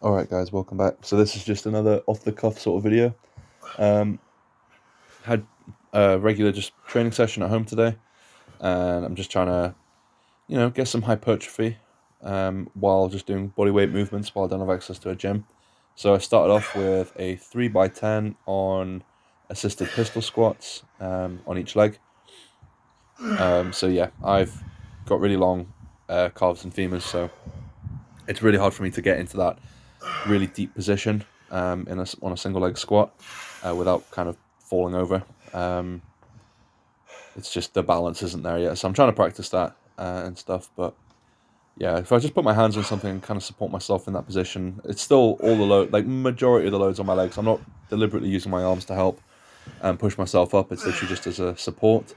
Alright guys, welcome back. So this is just another off-the-cuff sort of video. Um, had a regular just training session at home today, and I'm just trying to, get some hypertrophy while just doing bodyweight movements while I don't have access to a gym. So I started off with a 3x10 on assisted pistol squats on each leg. So yeah, I've got really long calves and femurs, so it's really hard for me to get into that really deep position on a single leg squat without kind of falling over. It's just the balance isn't there yet, so I'm trying to practice that and stuff. But yeah, if I just put my hands on something and kind of support myself in that position, it's still all the load, like majority of the loads on my legs. I'm not deliberately using my arms to help and push myself up. It's literally just as a support.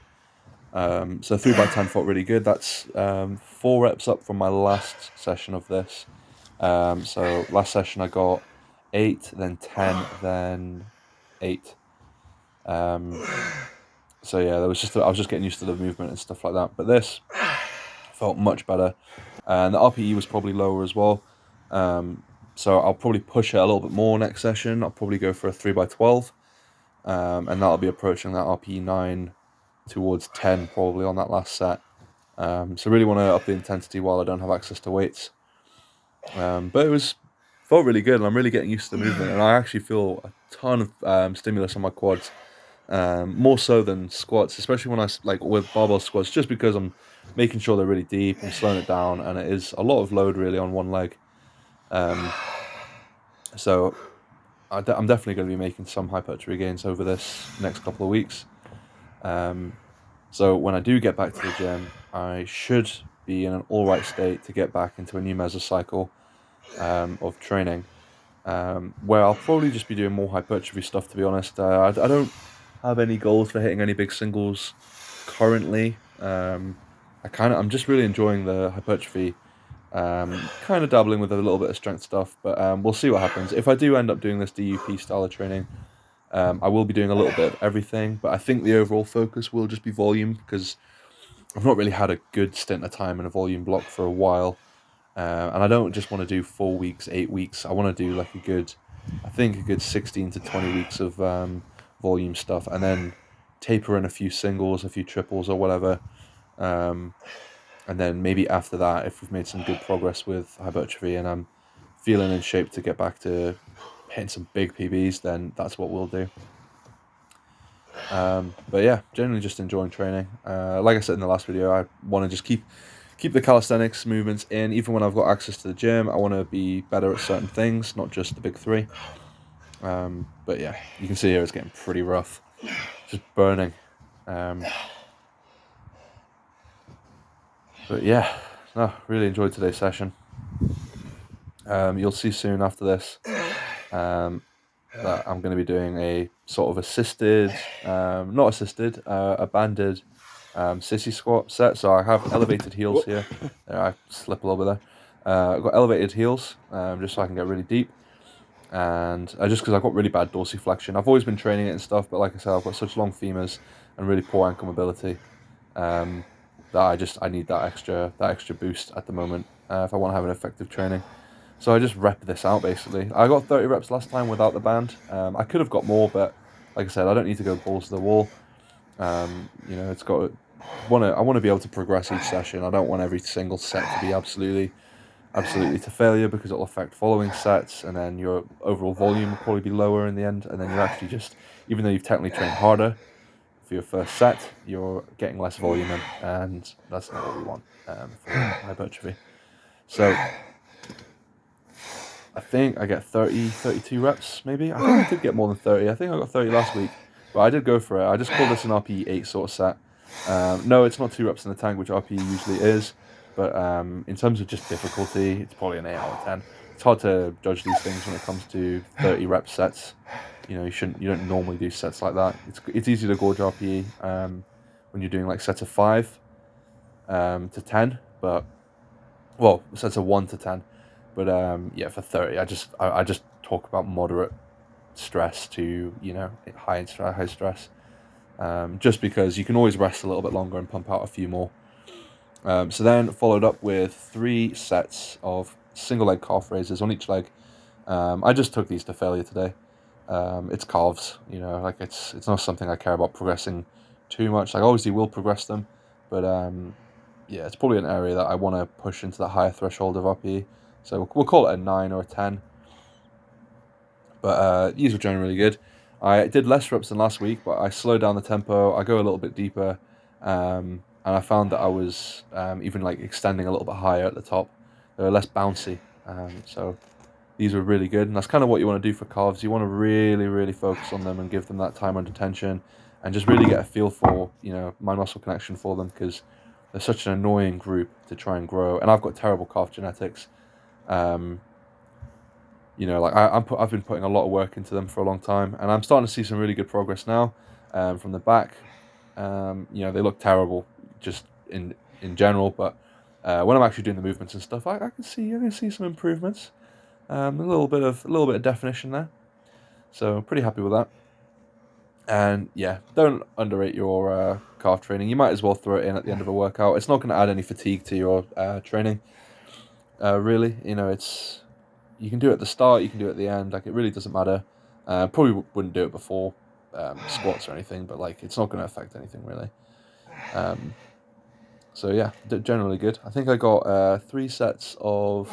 So 3x10 felt really good. That's 4 reps up from my last session of this. So last session I got 8, then 10, then 8. So yeah, I was just getting used to the movement and stuff like that. But this felt much better, and the RPE was probably lower as well. So I'll probably push it a little bit more next session. I'll probably go for a 3x12, and that'll be approaching that RPE 9 towards 10 probably on that last set. So really want to up the intensity while I don't have access to weights. But felt really good, and I'm really getting used to the movement, and I actually feel a ton of stimulus on my quads, more so than squats, especially when like with barbell squats, just because I'm making sure they're really deep, I'm slowing it down, and it is a lot of load really on one leg. So I'm definitely going to be making some hypertrophy gains over this next couple of weeks. So when I do get back to the gym, I should be in an all right state to get back into a new mesocycle of training, where I'll probably just be doing more hypertrophy stuff, to be honest. I don't have any goals for hitting any big singles currently. I'm just really enjoying the hypertrophy, kind of dabbling with a little bit of strength stuff, but we'll see what happens. If I do end up doing this DUP style of training, I will be doing a little bit of everything, but I think the overall focus will just be volume, because I've not really had a good stint of time in a volume block for a while. And I don't just want to do 4 weeks, 8 weeks. I want to do like a good 16 to 20 weeks of volume stuff, and then taper in a few singles, a few triples, or whatever. And then maybe after that, if we've made some good progress with hypertrophy and I'm feeling in shape to get back to hitting some big PBs, then that's what we'll do. But yeah, generally just enjoying training. Like I said in the last video, I want to just keep the calisthenics movements in. Even when I've got access to the gym, I want to be better at certain things, not just the big three. But yeah, you can see here it's getting pretty rough, just burning. But yeah, no, really enjoyed today's session. You'll see soon after this that I'm going to be doing a sort of assisted, not assisted, a banded sissy squat set. So I have elevated heels here. I slip a little bit there. I've got elevated heels just so I can get really deep. And just because I've got really bad dorsiflexion. I've always been training it and stuff, but like I said, I've got such long femurs and really poor ankle mobility that I need that extra boost at the moment if I want to have an effective training. So I just rep this out basically. I got 30 reps last time without the band. I could have got more, but like I said, I don't need to go balls to the wall. It's got I want to be able to progress each session. I don't want every single set to be absolutely to failure, because it'll affect following sets, and then your overall volume will probably be lower in the end, and then you're actually just, even though you've technically trained harder for your first set, you're getting less volume in, and that's not what we want for hypertrophy. So I think I get 32 reps, maybe. I think I did get more than 30. I think I got 30 last week, but I did go for it. I just call this an RPE 8 sort of set. No, it's not 2 reps in the tank, which RPE usually is, but in terms of just difficulty, it's probably an 8 out of 10. It's hard to judge these things when it comes to 30 rep sets. You don't normally do sets like that. It's easy to gauge RPE when you're doing like sets of 5 to 10, but sets of 1 to 10. But yeah, for 30, I just talk about moderate stress to high stress, just because you can always rest a little bit longer and pump out a few more. So then followed up with 3 sets of single leg calf raises on each leg, I just took these to failure today. It's calves, like it's not something I care about progressing too much. Like obviously we'll progress them, but yeah, it's probably an area that I want to push into the higher threshold of RPE. So we'll call it a 9 or a 10. But these were generally good. I did less reps than last week, but I slowed down the tempo. I go a little bit deeper, and I found that I was even like extending a little bit higher at the top. They were less bouncy, so these were really good. And that's kind of what you want to do for calves. You want to really, really focus on them and give them that time under tension, and just really get a feel for mind muscle connection for them, because they're such an annoying group to try and grow. And I've got terrible calf genetics. Um, like I've been putting a lot of work into them for a long time, and I'm starting to see some really good progress now. From the back, they look terrible just in general, but when I'm actually doing the movements and stuff, I can see some improvements. A little bit of definition there, so pretty happy with that. And yeah, don't underrate your calf training. You might as well throw it in at the end of a workout. It's not going to add any fatigue to your training. Really, it's you can do it at the start, you can do it at the end. Like it really doesn't matter. Probably wouldn't do it before squats or anything, but like it's not going to affect anything really. Um, so yeah, generally good. I think I got 3 sets of.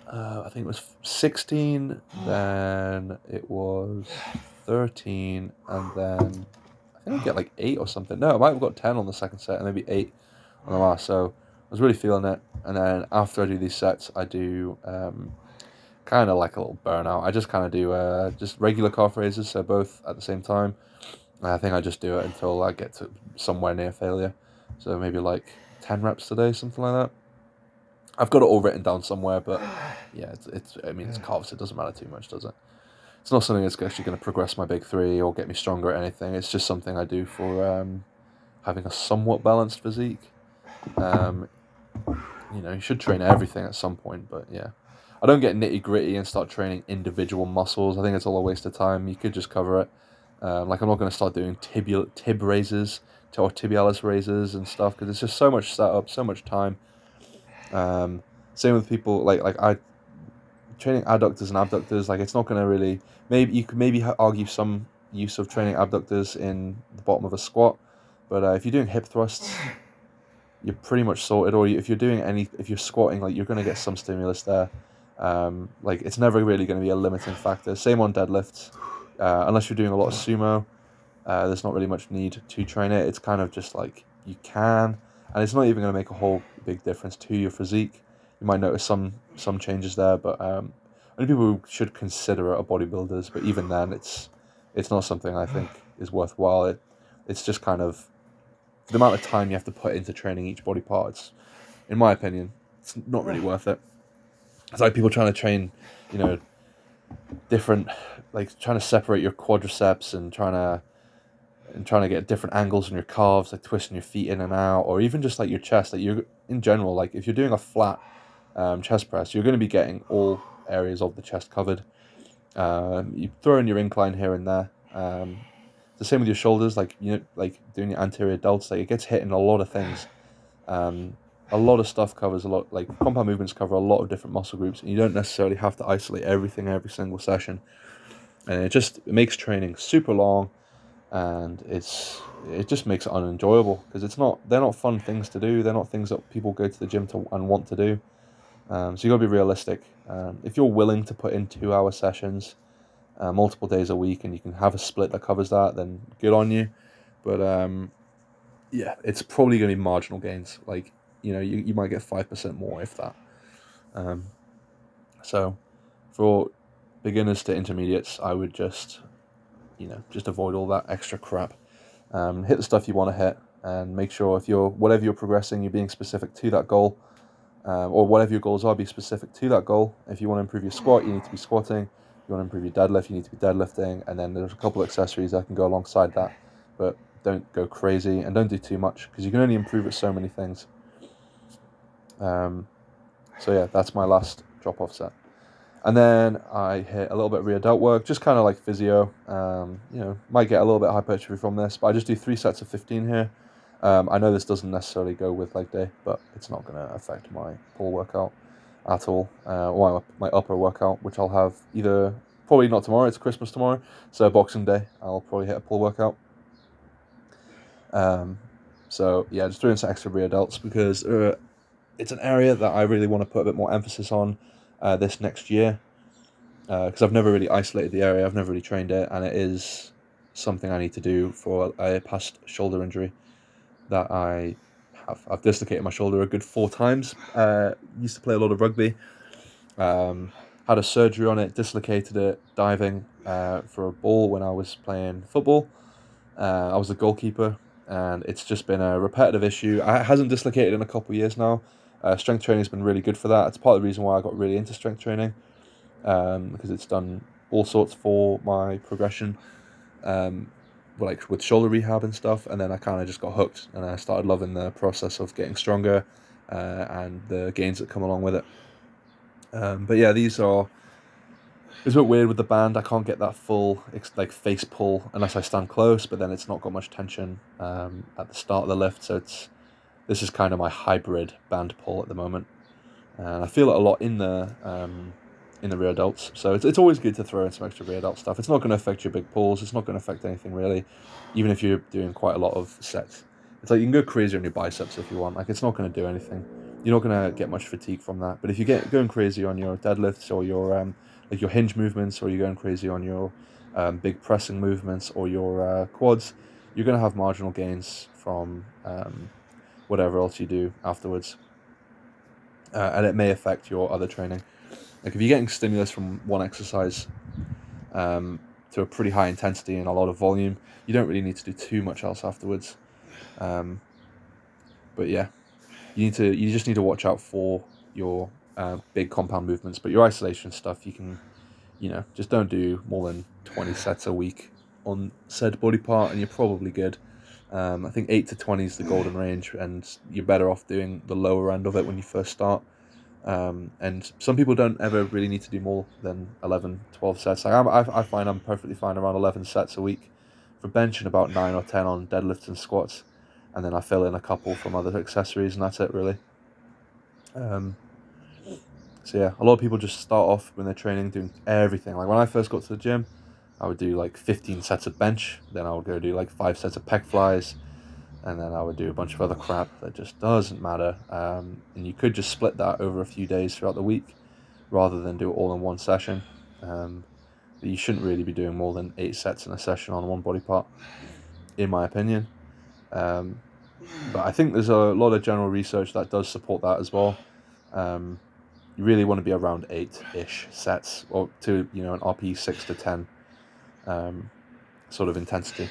I think it was 16, then it was 13, and then I think I get like 8 or something. No, I might have got 10 on the second set and maybe 8 on the last. So I was really feeling it. And then after I do these sets, I do kind of like a little burnout. I just kind of do just regular calf raises, so both at the same time. And I think I just do it until I get to somewhere near failure. So maybe like 10 reps today, something like that. I've got it all written down somewhere, but yeah, it's calves. It doesn't matter too much, does it? It's not something that's actually going to progress my big three or get me stronger or anything. It's just something I do for having a somewhat balanced physique. Um, you should train everything at some point, but yeah. I don't get nitty gritty and start training individual muscles. I think it's all a waste of time. You could just cover it. Like I'm not going to start doing tib raises or tibialis raises and stuff, because it's just so much setup, so much time. Um, Same with people like I training adductors and abductors. Like it's not going to really. Maybe you could argue some use of training abductors in the bottom of a squat, but if you're doing hip thrusts, you're pretty much sorted. Or if you're squatting, like you're going to get some stimulus there. Like it's never really going to be a limiting factor. Same on deadlifts, unless you're doing a lot of sumo. There's not really much need to train it. It's kind of just like you can, and it's not even going to make a whole big difference to your physique. You might notice some changes there, but only people who should consider it are bodybuilders. But even then, it's not something I think is worthwhile. It's just kind of the amount of time you have to put into training each body part. In my opinion, it's not really worth it. It's like people trying to train, different, like trying to separate your quadriceps and trying to get different angles on your calves, like twisting your feet in and out, or even just like your chest. Like you're in general, like if you're doing a flat chest press, you're going to be getting all areas of the chest covered. You throw in your incline here and there. The same with your shoulders, like like doing your anterior delts. Like it gets hit in a lot of things. A lot of stuff covers a lot. Like compound movements cover a lot of different muscle groups, and you don't necessarily have to isolate everything every single session. And it makes training super long, and it just makes it unenjoyable, because they're not fun things to do. They're not things that people go to the gym to and want to do. So you got to be realistic. If you're willing to put in 2-hour sessions multiple days a week, and you can have a split that covers that, then good on you. But yeah, it's probably going to be marginal gains. Like you might get 5% more, if that. So for beginners to intermediates, I would just avoid all that extra crap. Hit the stuff you want to hit, and make sure whatever you're progressing, you're being specific to that goal, or whatever your goals are, be specific to that goal. If you want to improve your squat, you need to be squatting. If you want to improve your deadlift, you need to be deadlifting, and then there's a couple of accessories that can go alongside that, but don't go crazy and don't do too much, because you can only improve at so many things. So yeah, that's my last drop-off set. And then I hit a little bit of rear delt work, just kind of like physio. Might get a little bit of hypertrophy from this, but I just do 3 sets of 15 here. I know this doesn't necessarily go with leg day, but it's not going to affect my pull workout. at all. Or my upper workout, which I'll have either probably not tomorrow. It's Christmas tomorrow, so Boxing Day. I'll probably hit a pull workout. So yeah, just doing some extra rear delts because it's an area that I really want to put a bit more emphasis on this next year. Because I've never really isolated the area, I've never really trained it, and it is something I need to do for a past shoulder injury that I have. I've dislocated my shoulder a good 4 times. Used to play a lot of rugby. Had a surgery on it, dislocated it diving for a ball when I was playing football. I was a goalkeeper, and it's just been a repetitive issue. It hasn't dislocated in a couple of years now. Strength training has been really good for that. It's part of the reason why I got really into strength training, because it's done all sorts for my progression, like with shoulder rehab and stuff. And then I kind of just got hooked, and I started loving the process of getting stronger and the gains that come along with it. But yeah, it's a bit weird with the band. I can't get that full like face pull unless I stand close, but then it's not got much tension at the start of the lift. So this is kind of my hybrid band pull at the moment, and I feel it a lot in the rear delts. So it's always good to throw in some extra rear delt stuff. It's not going to affect your big pulls. It's not going to affect anything really, even if you're doing quite a lot of sets. It's like you can go crazy on your biceps if you want. Like it's not going to do anything. You're not going to get much fatigue from that. But if you get going crazy on your deadlifts or your like your hinge movements, or you're going crazy on your big pressing movements or your quads, you're going to have marginal gains from whatever else you do afterwards, and it may affect your other training. Like if you're getting stimulus from one exercise to a pretty high intensity and a lot of volume, you don't really need to do too much else afterwards. But yeah, you just need to watch out for your big compound movements. But your isolation stuff, you can, just don't do more than 20 sets a week on said body part, and you're probably good. I think 8 to 20 is the golden range, and you're better off doing the lower end of it when you first start. And some people don't ever really need to do more than 11, 12 sets. Like I find I'm perfectly fine around 11 sets a week for bench, and about 9 or 10 on deadlifts and squats. And then I fill in a couple from other accessories, and that's it really. So yeah, a lot of people just start off when they're training doing everything. Like when I first got to the gym, I would do like 15 sets of bench, then I would go do like 5 sets of pec flies, and then I would do a bunch of other crap that just doesn't matter. And you could just split that over a few days throughout the week, rather than do it all in one session. But you shouldn't really be doing more than 8 sets in a session on one body part, in my opinion. But I think there's a lot of general research that does support that as well. You really want to be around 8-ish sets, or to an RP 6 to 10 sort of intensity.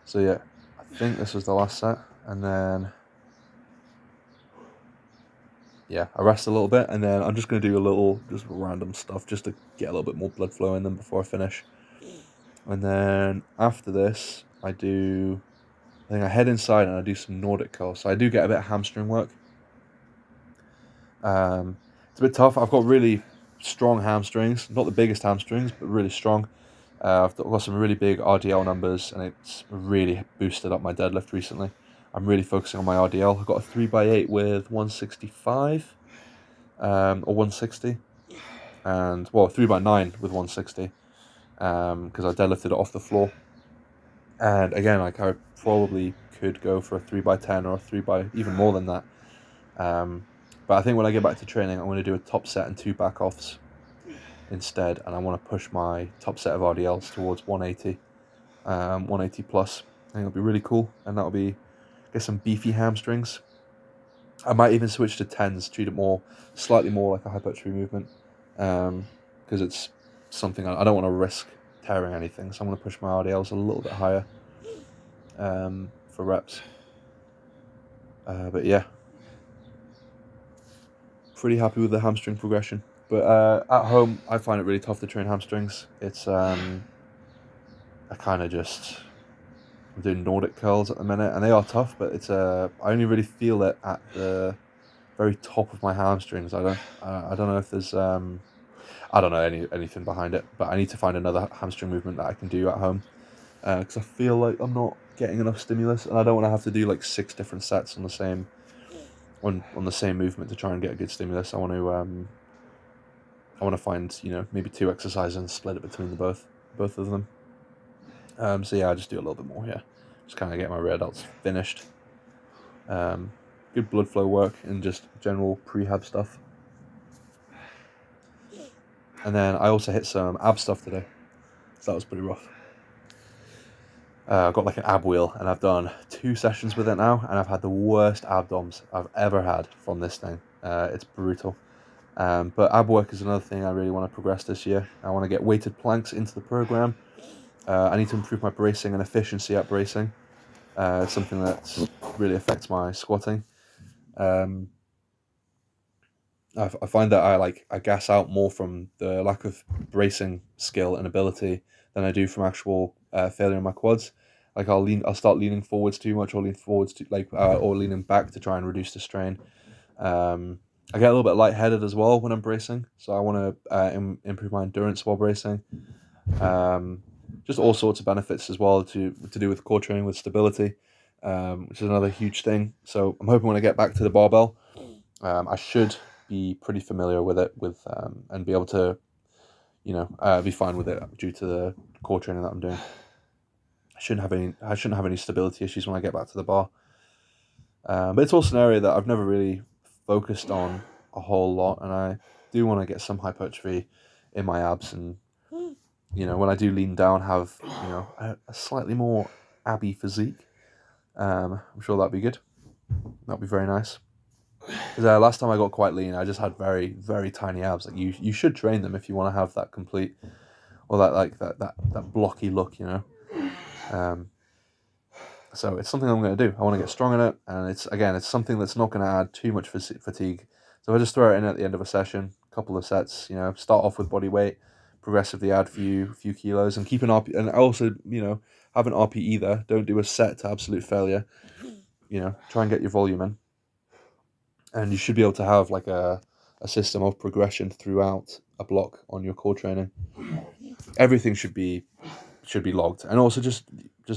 So yeah, I think this was the last set, and then yeah, I rest a little bit, and then I'm just going to do a little just random stuff just to get a little bit more blood flow in them before I finish. And then after this, I think I head inside and I do some Nordic curls. So I do get a bit of hamstring work. It's a bit tough. I've got really strong hamstrings, not the biggest hamstrings, but really strong. I've got some really big RDL numbers, and it's really boosted up my deadlift recently. I'm really focusing on my RDL. I've got a 3x8 with 165 or 160, and 3x9 with 160 because I deadlifted it off the floor. And again, like I probably could go for a 3x10 or a 3x even more than that. But I think when I get back to training, I'm going to do a top set and 2 back offs instead, and I want to push my top set of RDLs towards 180, 180 plus. I think it'll be really cool, and that'll be get some beefy hamstrings. I might even switch to 10s, treat it slightly more like a hypertrophy movement, because it's something I don't want to risk tearing anything, so I'm going to push my RDLs a little bit higher for reps. But yeah, pretty happy with the hamstring progression. But at home, I find it really tough to train hamstrings. It's I'm doing Nordic curls at the minute, and they are tough, but I only really feel it at the very top of my hamstrings. I don't know if there's I don't know anything behind it, but I need to find another hamstring movement that I can do at home, because I feel like I'm not getting enough stimulus, and I don't want to have to do like 6 different sets on the same on the same movement to try and get a good stimulus. I want to find, maybe two exercises and split it between the both of them. So yeah, I just do a little bit more here. Just kind of get my rear delts finished. Good blood flow work and just general prehab stuff. And then I also hit some ab stuff today, so that was pretty rough. I've got like an ab wheel, and I've done 2 sessions with it now, and I've had the worst abdoms I've ever had from this thing. It's brutal. But ab work is another thing I really want to progress this year. I want to get weighted planks into the program. I need to improve my bracing and efficiency at bracing. It's something that really affects my squatting. Um, I find that I gas out more from the lack of bracing skill and ability than I do from actual failure in my quads. Like I'll start leaning forwards too much, or lean forwards to or leaning back to try and reduce the strain. I get a little bit lightheaded as well when I'm bracing, so I want to improve my endurance while bracing. Um, just all sorts of benefits as well to do with core training, with stability, which is another huge thing. So I'm hoping when I get back to the barbell, I should be pretty familiar with it, and be able to, be fine with it due to the core training that I'm doing. I shouldn't have any stability issues when I get back to the bar. But it's also an area that I've never really focused on a whole lot, and I do want to get some hypertrophy in my abs, and when I do lean down, have a slightly more abby physique. I'm sure that'd be good. That'd be very nice. Because last time I got quite lean, I just had very, very tiny abs. Like you should train them if you want to have that complete, or that blocky look, Um, so it's something I'm going to do. I want to get strong in it, and it's something that's not going to add too much fatigue. So I just throw it in at the end of a session, couple of sets. Start off with body weight, progressively add few kilos, and keep an RP. And also, have an RPE there. Don't do a set to absolute failure. Try and get your volume in, and you should be able to have like a system of progression throughout a block on your core training. Everything should be logged, and also just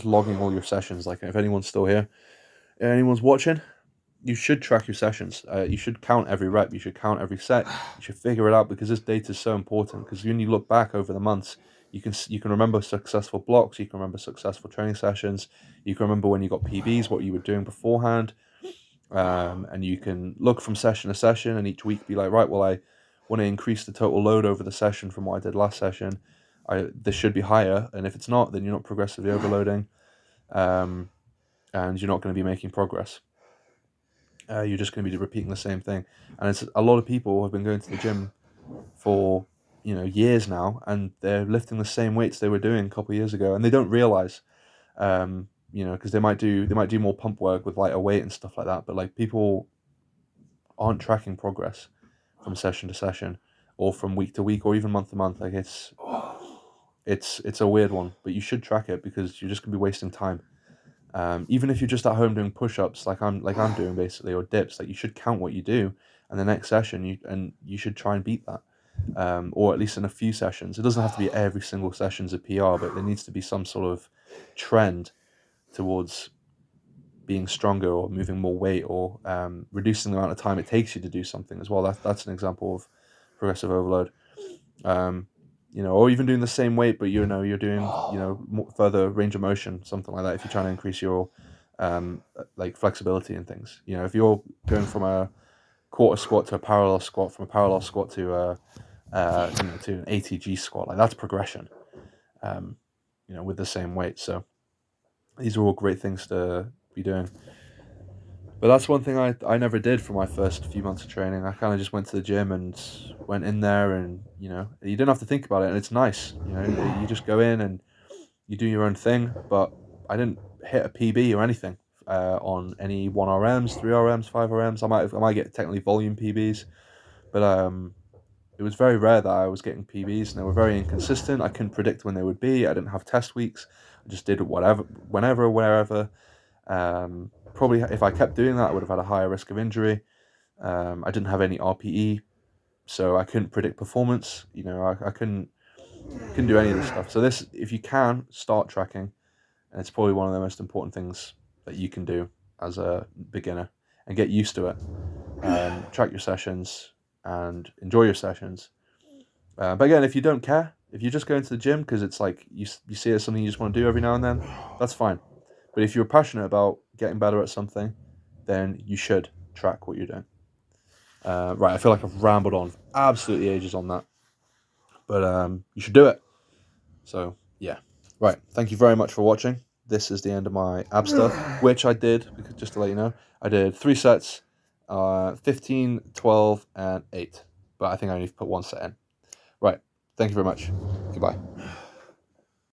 logging all your sessions. Like if anyone's still here, anyone's watching, you should track your sessions. You should count every rep. You should count every set. You should figure it out, because this data is so important. Because when you look back over the months, you can remember successful blocks. You can remember successful training sessions. You can remember when you got PBs, what you were doing beforehand. And you can look from session to session, and each week be like, right, well, I want to increase the total load over the session from what I did last session. This should be higher, and if it's not, then you're not progressively overloading, and you're not going to be making progress. You're just going to be repeating the same thing. And it's a lot of people have been going to the gym for years now, and they're lifting the same weights they were doing a couple of years ago, and they don't realize, because they might do more pump work with lighter weight and stuff like that. But like, people aren't tracking progress from session to session, or from week to week, or even month to month. Like it's a weird one, but you should track it, because you're just gonna be wasting time. Even if you're just at home doing push-ups, like I'm doing basically, or dips, like you should count what you do, and the next session you should try and beat that, or at least in a few sessions. It doesn't have to be every single session's a PR, but there needs to be some sort of trend towards being stronger, or moving more weight, or reducing the amount of time it takes you to do something as well. That's an example of progressive overload. Or even doing the same weight, but you're doing more, further range of motion, something like that. If you're trying to increase your like flexibility and things, if you're going from a quarter squat to a parallel squat, from a parallel squat to to an ATG squat, like that's progression. With the same weight. So these are all great things to be doing. But that's one thing I never did for my first few months of training. I kind of just went to the gym and went in there, and you didn't have to think about it, and it's nice. You just go in and you do your own thing. But I didn't hit a PB or anything on any 1 RMs, 3 RMs, 5 RMs. I might get technically volume PBs, but it was very rare that I was getting PBs, and they were very inconsistent. I couldn't predict when they would be. I didn't have test weeks. I just did whatever, whenever, wherever. Probably if I kept doing that, I would have had a higher risk of injury. I didn't have any RPE, so I couldn't predict performance. I couldn't do any of this stuff. So if you can, start tracking, and it's probably one of the most important things that you can do as a beginner, and get used to it. track your sessions, and enjoy your sessions. But again, if you don't care, if you're just going to the gym because it's like you see it as something you just want to do every now and then, that's fine. But if you're passionate about getting better at something, then you should track what you're doing. Right, I feel like I've rambled on absolutely ages on that, but you should do it. So yeah, right. Thank you very much for watching. This is the end of my ab stuff, which I did, because just to let you know, I did 3 sets, 15, 12, and 8. But I think I only put 1 set in. Right. Thank you very much. Goodbye.